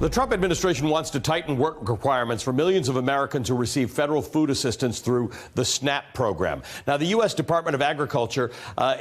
The Trump administration wants to tighten work requirements for millions of Americans who receive federal food assistance through the SNAP program. Now, the U.S. Department of Agriculture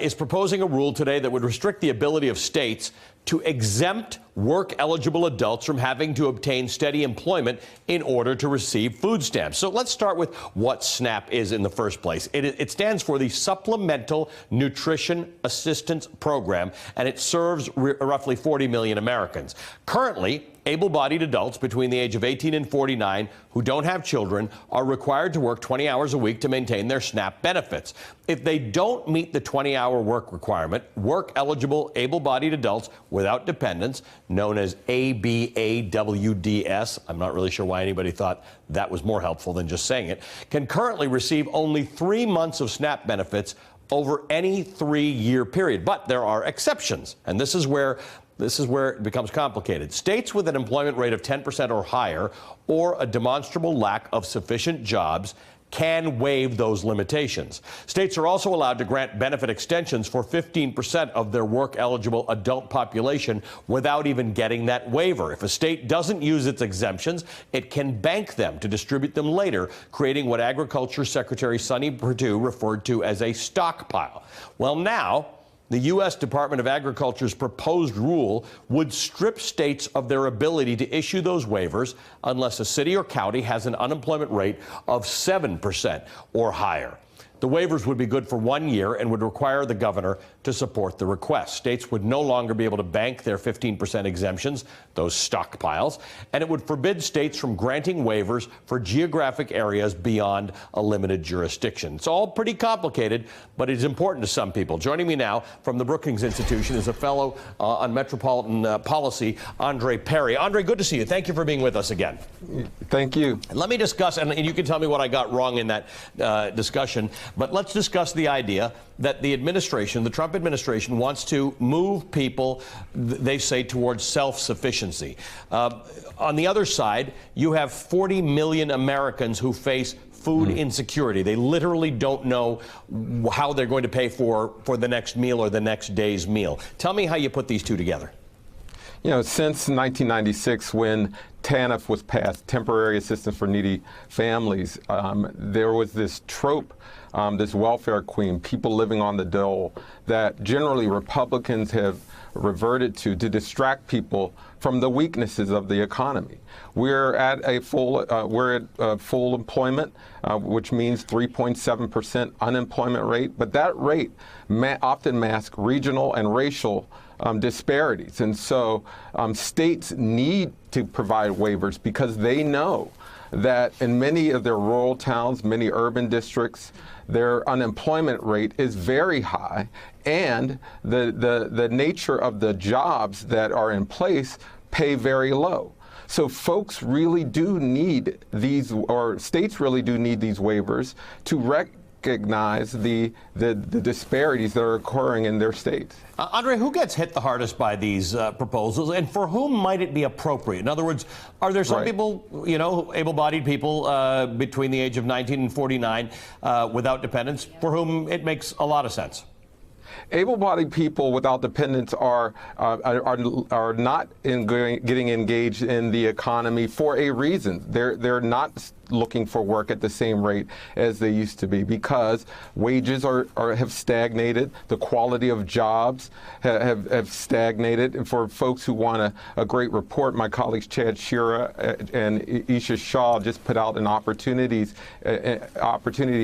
is proposing a rule today that would restrict the ability of states to exempt work-eligible adults from having to obtain steady employment in order to receive food stamps. So let's start with what SNAP is in the first place. It stands for the Supplemental Nutrition Assistance Program, and it serves roughly 40 million Americans. Currently, able-bodied adults between the age of 18 and 49 who don't have children are required to work 20 hours a week to maintain their SNAP benefits. If they don't meet the 20-hour work requirement, work-eligible able-bodied adults without dependents, known as ABAWDS, I'm not really sure why anybody thought that was more helpful than just saying it, can currently receive only 3 months of SNAP benefits over any 3-year period. But there are exceptions, and this is where it becomes complicated. States with an employment rate of 10% or higher, or a demonstrable lack of sufficient jobs, can waive those limitations. States are also allowed to grant benefit extensions for 15% of their work-eligible adult population without even getting that waiver. If a state doesn't use its exemptions, it can bank them to distribute them later, creating what Agriculture Secretary Sonny Perdue referred to as a stockpile. Well, now, the U.S. Department of Agriculture's proposed rule would strip states of their ability to issue those waivers unless a city or county has an unemployment rate of 7% or higher. The waivers would be good for 1 year and would require the governor to support the request. States would no longer be able to bank their 15% exemptions, those stockpiles, and it would forbid states from granting waivers for geographic areas beyond a limited jurisdiction. It's all pretty complicated, but it's important to some people. Joining me now from the Brookings Institution is a fellow on metropolitan policy, Andre Perry. Andre, good to see you. Thank you for being with us again. Thank you. Let me discuss, and you can tell me what I got wrong in that discussion, but let's discuss the idea that the administration, the Trump administration, wants to move people, they say, towards self-sufficiency. On the other side, you have 40 million Americans who face food insecurity. They literally don't know how they're going to pay for the next meal or the next day's meal. Tell me how you put these two together. You know, since 1996, when TANF was passed, Temporary Assistance for Needy Families, there was this trope, this welfare queen, people living on the dole, that generally Republicans have reverted to distract people from the weaknesses of the economy. We're at full employment, which means 3.7% unemployment rate, but that rate often masks regional and racial disparities. And so states need to provide waivers because they know that in many of their rural towns, many urban districts, their unemployment rate is very high, and the nature of the jobs that are in place pay very low. So folks really do need these, or states really do need these waivers to recognize the disparities that are occurring in their states. Andre, who gets hit the hardest by these proposals, and for whom might it be appropriate? In other words, are there some people, you know, able-bodied people between the age of 19 and 49 without dependents, for whom it makes a lot of sense? Able-bodied people without dependents are not getting engaged in the economy for a reason. They're not looking for work at the same rate as they used to be because wages have stagnated, the quality of jobs have stagnated. And for folks who want a great report, my colleagues Chad Shira and Isha Shah just put out an opportunity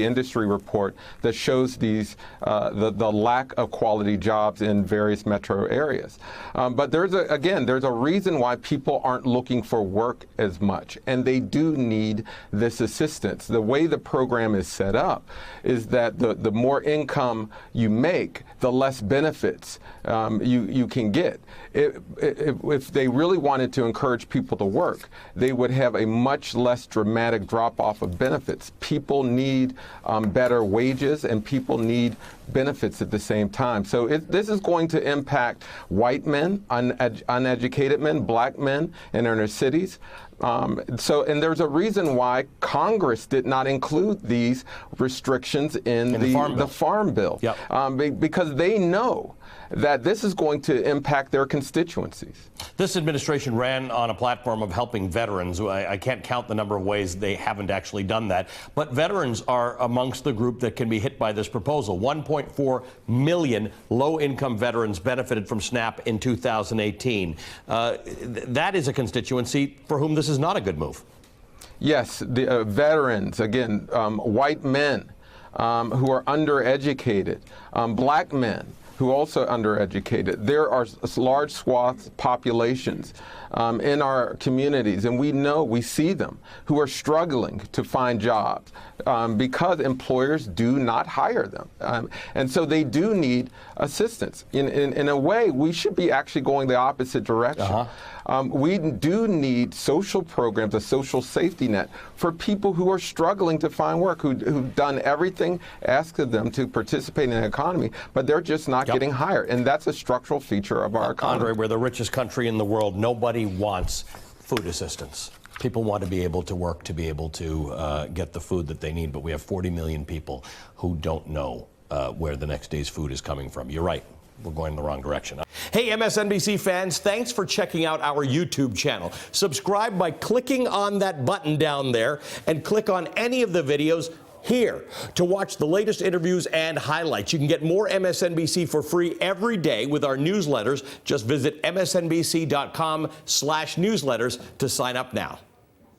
industry report that shows the lack of quality jobs in various metro areas. But there's a reason why people aren't looking for work as much, and they do need this assistance. The way the program is set up is that the more income you make, the less benefits you can get. If they really wanted to encourage people to work, they would have a much less dramatic drop-off of benefits. People need better wages, and people need benefits at the same time. So this is going to impact white men, uneducated men, black men in inner cities. And there's a reason why Congress did not include these restrictions in the Farm Bill. Yep. Because they know that this is going to impact their constituencies. This administration ran on a platform of helping veterans. I can't count the number of ways they haven't actually done that. But veterans are amongst the group that can be hit by this proposal. 1.4 million low-income veterans benefited from SNAP in 2018. That is a constituency for whom this is not a good move. Yes, the veterans, again, white men who are undereducated, black men who are also undereducated. There are large swaths populations in our communities, and we see them, who are struggling to find jobs because employers do not hire them. And so they do need assistance. In a way, we should be actually going the opposite direction. We do need social programs, a social safety net for people who are struggling to find work, who've done everything asked of them to participate in the economy, but they're just not getting hired. And that's a structural feature of our economy. Andre, we're the richest country in the world. Nobody wants food assistance. People want to be able to work to be able to get the food that they need, but we have 40 million people who don't know where the next day's food is coming from. You're right. We're going in the wrong direction. Hey, MSNBC fans, thanks for checking out our YouTube channel. Subscribe by clicking on that button down there and click on any of the videos here to watch the latest interviews and highlights. You can get more MSNBC for free every day with our newsletters. Just visit msnbc.com/newsletters to sign up now.